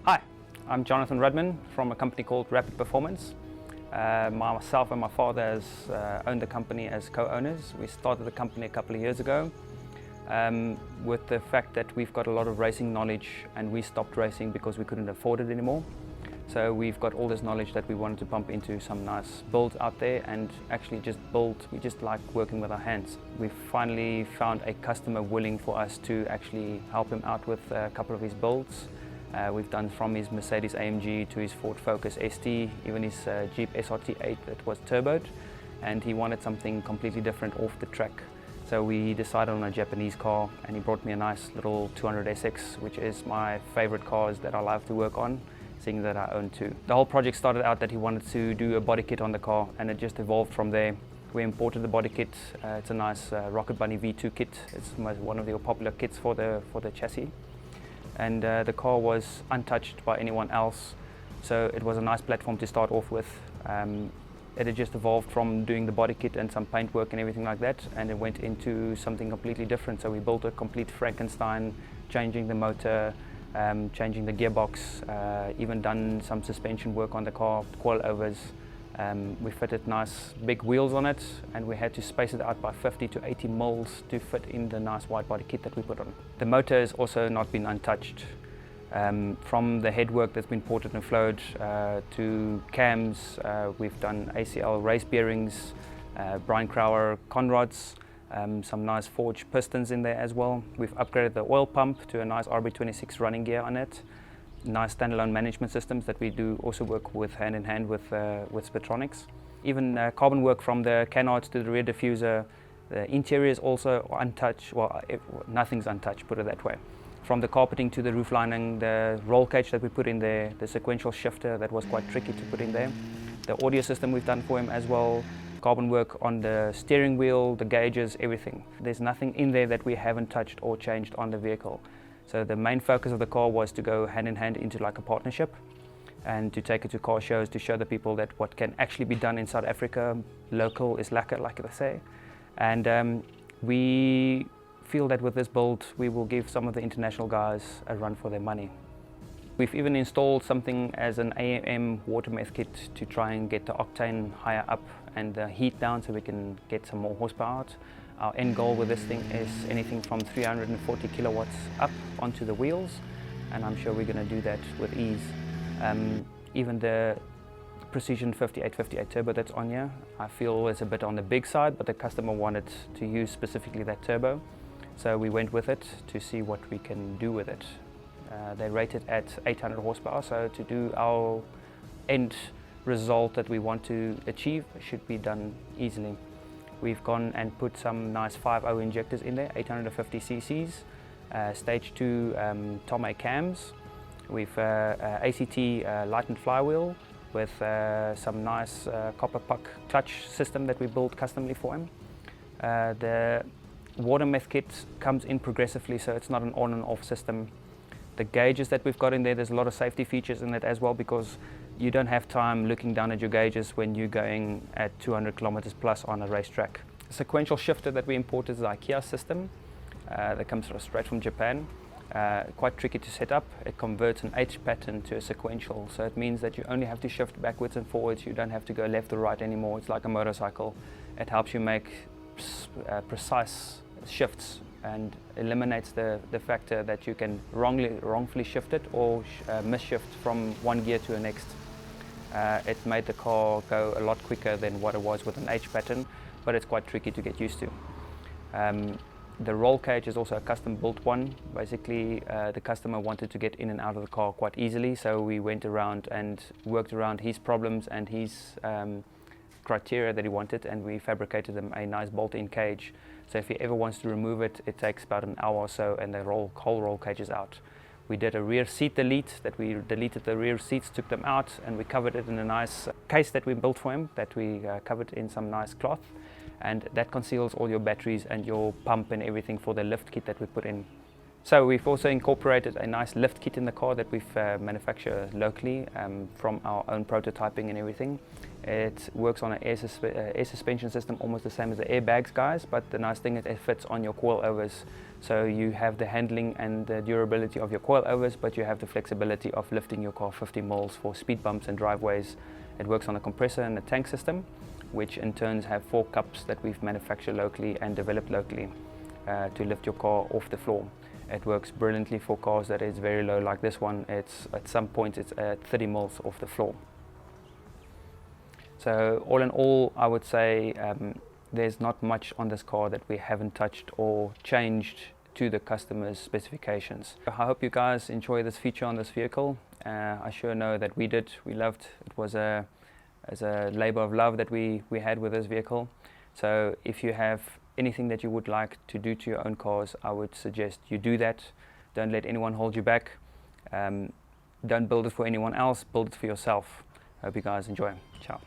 Hi, I'm Jonathan Rudmen from a company called Rapid Performance. Myself and my father has owned the company as co-owners. We started the company a couple of years ago with the fact that we've got a lot of racing knowledge and we stopped racing because we couldn't afford it anymore. So we've got all this knowledge that we wanted to pump into some nice builds out there and actually just build. We just like working with our hands. We finally found a customer willing for us to actually help him out with a couple of his builds. We've done from his Mercedes AMG to his Ford Focus ST, even his Jeep SRT8 that was turboed, and he wanted something completely different off the track. So we decided on a Japanese car, and he brought me a nice little 200 SX, which is my favorite cars that I love to work on, seeing that I own two. The whole project started out that he wanted to do a body kit on the car, and it just evolved from there. We imported the body kit. It's a nice Rocket Bunny V2 kit. It's one of the popular kits for the chassis. And the car was untouched by anyone else, so it was a nice platform to start off with. It had just evolved from doing the body kit and some paint work and everything like that, and it went into something completely different. So we built a complete Frankenstein, changing the motor, changing the gearbox, even done some suspension work on the car, coilovers. We fitted nice big wheels on it, and we had to space it out by 50 to 80 mils to fit in the nice wide body kit that we put on. The motor has also not been untouched. From the headwork that's been ported and flowed to cams, we've done ACL race bearings, Brian Crowler conrods, some nice forged pistons in there as well. We've upgraded the oil pump to a nice RB26 running gear on it. Nice standalone management systems that we do also work with hand in hand with Spetronics. Even carbon work from the canards to the rear diffuser. The interior is also untouched. Well, nothing's untouched, put it that way. From the carpeting to the roof lining, the roll cage that we put in there, the sequential shifter that was quite tricky to put in there. The audio system we've done for him as well. Carbon work on the steering wheel, the gauges, everything. There's nothing in there that we haven't touched or changed on the vehicle. So the main focus of the car was to go hand in hand into like a partnership and to take it to car shows to show the people that what can actually be done in South Africa, local is lekker, like they say. And we feel that with this build, we will give some of the international guys a run for their money. We've even installed something as an AMM water meth kit to try and get the octane higher up and the heat down so we can get some more horsepower out. Our end goal with this thing is anything from 340 kilowatts up onto the wheels, and I'm sure we're going to do that with ease. Even the Precision 5858 turbo that's on here, I feel is a bit on the big side, but the customer wanted to use specifically that turbo, so we went with it to see what we can do with it. They rate it at 800 horsepower, so to do our end result that we want to achieve should be done easily. We've gone and put some nice 5.0 injectors in there, 850 cc's, stage 2 Tomei cams. We've ACT lightened flywheel with some nice copper puck clutch system that we built customly for him. The water meth kit comes in progressively, so it's not an on and off system. The gauges that we've got in there's a lot of safety features in it as well, because you don't have time looking down at your gauges when you're going at 200 kilometers plus on a racetrack. The sequential shifter that we imported is an IKEA system that comes straight from Japan. Quite tricky to set up. It converts an H pattern to a sequential, so it means that you only have to shift backwards and forwards. You don't have to go left or right anymore. It's like a motorcycle. It helps you make precise shifts and eliminates the factor that you can wrongfully shift it or misshift from one gear to the next. It made the car go a lot quicker than what it was with an H pattern, but it's quite tricky to get used to. The roll cage is also a custom built one. Basically, the customer wanted to get in and out of the car quite easily, so we went around and worked around his problems and his criteria that he wanted, and we fabricated him a nice bolt-in cage. So if he ever wants to remove it, it takes about an hour or so, and the whole roll cage is out. We did a rear seat delete, that we deleted the rear seats, took them out, and we covered it in a nice case that we built for him, that we covered in some nice cloth. And that conceals all your batteries and your pump and everything for the lift kit that we put in. So we've also incorporated a nice lift kit in the car that we've manufactured locally from our own prototyping and everything. It works on an air suspension system, almost the same as the airbags, guys, but the nice thing is it fits on your coilovers. So you have the handling and the durability of your coilovers, but you have the flexibility of lifting your car 50 mils for speed bumps and driveways. It works on a compressor and a tank system, which in turn have 4 cups that we've manufactured locally and developed locally to lift your car off the floor. It works brilliantly for cars that is very low, like this one. It's at some point it's at 30 mils off the floor. So all in all, I would say there's not much on this car that we haven't touched or changed to the customer's specifications. I hope you guys enjoy this feature on this vehicle. I sure know that we did. We loved it. Was as a labor of love that we had with this vehicle. So if you have anything that you would like to do to your own cars, I would suggest you do that. Don't let anyone hold you back. Don't build it for anyone else, build it for yourself. Hope you guys enjoy. Ciao.